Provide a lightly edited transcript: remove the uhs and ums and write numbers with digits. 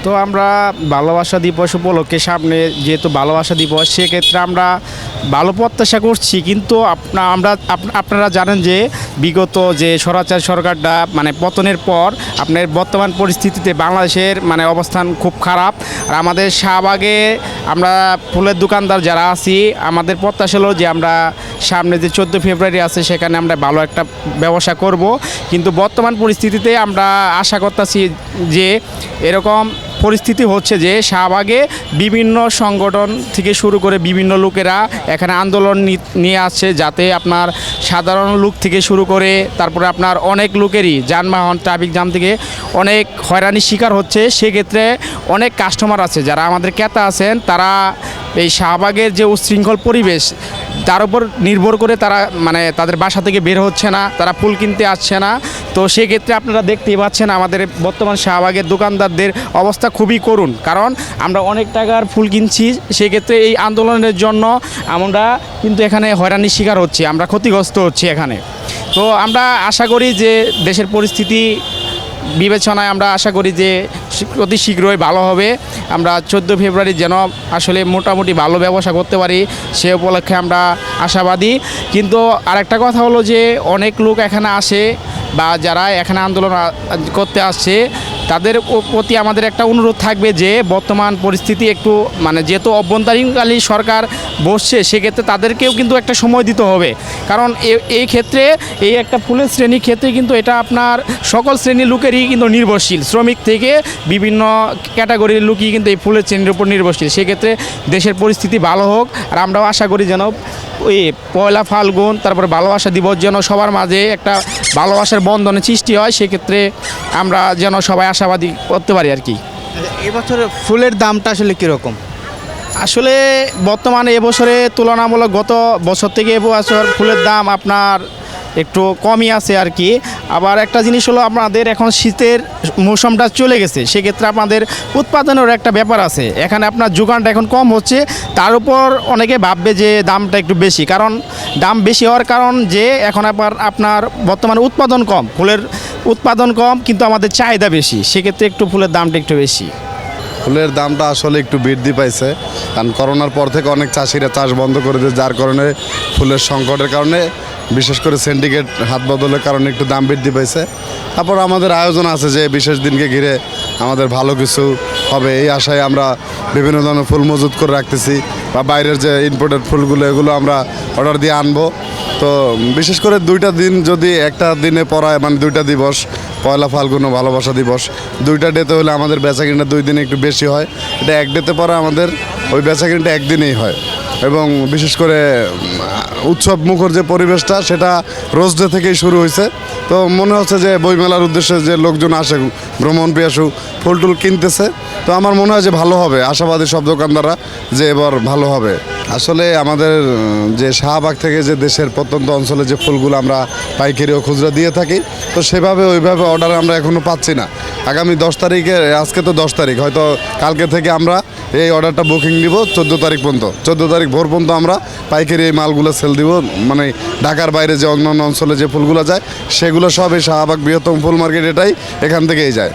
তো আমরা ভালোবাসা দিবস উপলক্ষে সামনে যেহেতু ভালোবাসা দিবস সেক্ষেত্রে আমরা ভালো প্রত্যাশা করছি, কিন্তু আপনারা জানেন যে বিগত যে স্বৈরাচার সরকারটা মানে পতনের পর আপনার বর্তমান পরিস্থিতিতে বাংলাদেশের মানে অবস্থান খুব খারাপ। আর আমাদের শাহবাগে আমরা ফুলের দোকানদার যারা আছি আমাদের প্রত্যাশা হলো যে আমরা সামনে যে 14 ফেব্রুয়ারি আছে সেখানে আমরা ভালো একটা ব্যবসা করব, কিন্তু বর্তমান পরিস্থিতিতে আমরা আশা করতেছি যে এরকম পরিস্থিতি হচ্ছে যে শাহবাগে বিভিন্ন সংগঠন থেকে শুরু করে বিভিন্ন লোকেরা এখানে আন্দোলন নিয়ে আসছে, যাতে আপনার সাধারণ লোক থেকে শুরু করে তারপরে আপনার অনেক লোকেরই যানবাহন ট্রাফিক জ্যাম থেকে অনেক হয়রানির শিকার হচ্ছে। সেক্ষেত্রে অনেক কাস্টমার আছে যারা আমাদের ক্রেতা আছেন, তারা এই শাহবাগের যে উচ্ছৃঙ্খল পরিবেশ তার উপর নির্ভর করে তারা মানে তাদের বাসা থেকে বের হচ্ছে না, তারা ফুল কিনতে আসছে না। তো সেক্ষেত্রে আপনারা দেখতেই পাচ্ছেন আমাদের বর্তমান শাহবাগের দোকানদারদের অবস্থা খুবই করুণ, কারণ আমরা অনেক টাকার ফুল কিনছি। সেক্ষেত্রে এই আন্দোলনের জন্য আমরা কিন্তু এখানে হয়রানির শিকার হচ্ছি, আমরা ক্ষতিগ্রস্ত হচ্ছি এখানে। তো আমরা আশা করি যে দেশের পরিস্থিতি বিবেচনায় আমরা আশা করি যে অতি শীঘ্রই ভালো হবে। আমরা 14 ফেব্রুয়ারি যেন আসলে মোটামুটি ভালো ব্যবসা করতে পারি সে উপলক্ষে আমরা আশাবাদী। কিন্তু আরেকটা কথা হলো যে অনেক লোক এখানে আসে বা যারা এখানে আন্দোলন করতে আসছে তাদের প্রতি আমাদের একটা অনুরোধ থাকবে যে বর্তমান পরিস্থিতি একটু মানে যেহেতু অভ্যন্তরীণকালীন সরকার বসছে সেক্ষেত্রে তাদেরকেও কিন্তু একটা সময় দিতে হবে, কারণ এই ক্ষেত্রে এই একটা ফুলের শ্রেণীর ক্ষেত্রে কিন্তু এটা আপনার সকল শ্রেণীর লোকেরই কিন্তু নির্ভরশীল, শ্রমিক থেকে বিভিন্ন ক্যাটাগরির লোকই কিন্তু এই ফুলের শ্রেণীর উপর নির্ভরশীল। সেক্ষেত্রে দেশের পরিস্থিতি ভালো হোক, আর আমরাও আশা করি যেন ওই পয়লা ফাল্গুন তারপরে ভালোবাসা দিবস যেন সবার মাঝে একটা ভালোবাসার বন্ধনের সৃষ্টি হয়, সেক্ষেত্রে আমরা যেন সবাই আশাবাদী করতে পারি আর কি। এবছর ফুলের দামটা আসলে কীরকম? আসলে বর্তমানে এবছরে তুলনামূলক গত বছর থেকে এবছর ফুলের দাম আপনার একটু কমই আছে আর কি। আবার একটা জিনিস হলো আপনাদের এখন শীতের মৌসুমটা চলে গেছে, সেক্ষেত্রে আপনাদের উৎপাদনের একটা ব্যাপার আছে, এখানে আপনার যোগানটা এখন কম হচ্ছে, তার উপর অনেকে ভাববে যে দামটা একটু বেশি, কারণ দাম বেশি হওয়ার কারণ যে এখন আবার আপনার বর্তমানে উৎপাদন কম, ফুলের উৎপাদন কম কিন্তু আমাদের চাহিদা বেশি, সেক্ষেত্রে একটু ফুলের দামটা একটু বেশি। ফুলের দামটা আসলে একটু বৃদ্ধি পাইছে, কারণ করোনার পর থেকে অনেক চাষিরা চাষ বন্ধ করে দিয়েছে, যার কারণে ফুলের সংকটের কারণে বিশেষ করে সিন্ডিকেট হাত বদলের কারণে একটু দাম বৃদ্ধি পাইছে। তারপর আমাদের আয়োজন আছে যে বিশেষ দিনকে ঘিরে আমাদের ভালো কিছু হবে এই আশায় আমরা বিভিন্ন ধরনের ফুল মজুত করে রাখতেছি, বা বাইরের যে ইম্পোর্টেড ফুলগুলো এগুলো আমরা অর্ডার দিয়ে আনবো। তো বিশেষ করে দুইটা দিন যদি একটা দিনে পড়ায় মানে দুইটা দিবস, পয়লা ফাল্গুন ও ভালোবাসা দিবস, দুইটা ডেতে হলে আমাদের বেচাকিনিটা 2 দিনে একটু বেশি হয়। এটা এক ডেতে পরে আমাদের ওই বেচাকিনিটা একদিনেই হয়, এবং বিশেষ করে উৎসব মুখর যে পরিবেশটা সেটা রোজ ডে থেকেই শুরু হয়েছে। তো মনে হচ্ছে যে বইমেলার উদ্দেশ্যে যে লোকজন আসে ভ্রমণ পিয়াসু ফুল টুল কিনতেছে, তো আমার মনে হয় যে ভালো হবে, আশাবাদী সব দোকানদাররা যে এবার ভালো হবে। আসলে আমাদের যে শাহবাগ থেকে যে দেশের প্রত্যন্ত অঞ্চলে যে ফুলগুলো আমরা পাইকারি ও খুচরা দিয়ে থাকি, তো সেভাবে ওইভাবে অর্ডার আমরা এখনও পাচ্ছি না। আগামী 10 তারিখে, আজকে তো 10 তারিখ, হয়তো কালকে থেকে আমরা এই অর্ডারটা বুকিং দিব 14 তারিখ পর্যন্ত। 14 তারিখ ভোর পর্যন্ত আমরা পাইকারি এই মালগুলো সেল দিব, মানে ঢাকার বাইরে যে অন্যান্য অঞ্চলে যে ফুলগুলো যায় সেগুলো সব এই শাহবাগ বৃহত্তম ফুল মার্কেট এটাই এখান থেকেই যায়।